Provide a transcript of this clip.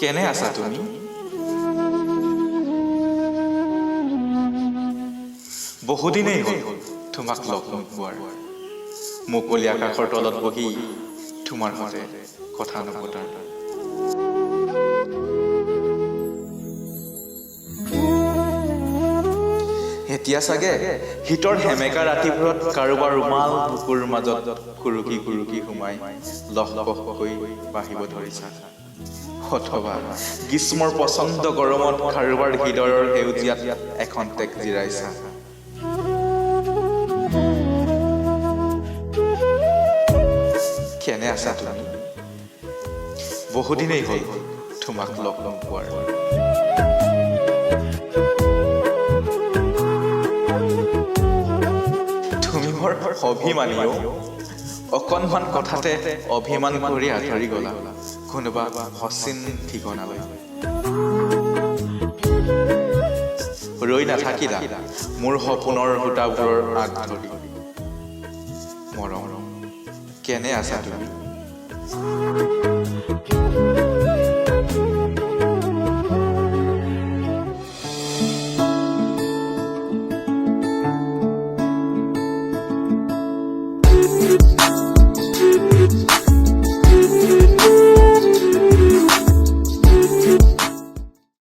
কেনে আছা তুমি? বহুদিনেই হ'ল তোমাক লগ নোপোৱাৰ। মুকলি আকাশৰ তলত বহি তোমাৰ সৈতে কথা নপতাৰ। এতিয়া চাগে শীতৰ সেমেকা ৰাতিবোৰত কাৰোবাৰ ৰুমাল বুকুৰ মাজত কুৰুকি কুৰুকি সোমাই লহপহকৈ বাঢ়িব ধৰিছা। অথবা গ্ৰীষ্মৰ পচন্দ গৰমত কাৰোবাৰ হৃদয়ৰ সেউজীয়াত এখন টেক জিৰাইছা। কেনে আছা তুমি? বহুদিনেই হ'ল তোমাক লগ নোপোৱাৰ। তুমি মোৰ অভিমানীও, অকণমান কথাতে অভিমান কৰি আঁতৰি গলা কোনোবা অচিন ঠিকনালৈ। ৰৈ নাথাকিলা মোৰ সপোনৰ সূতাবোৰৰ আগ ধৰি। মৰম, কেনে আছা তুমি?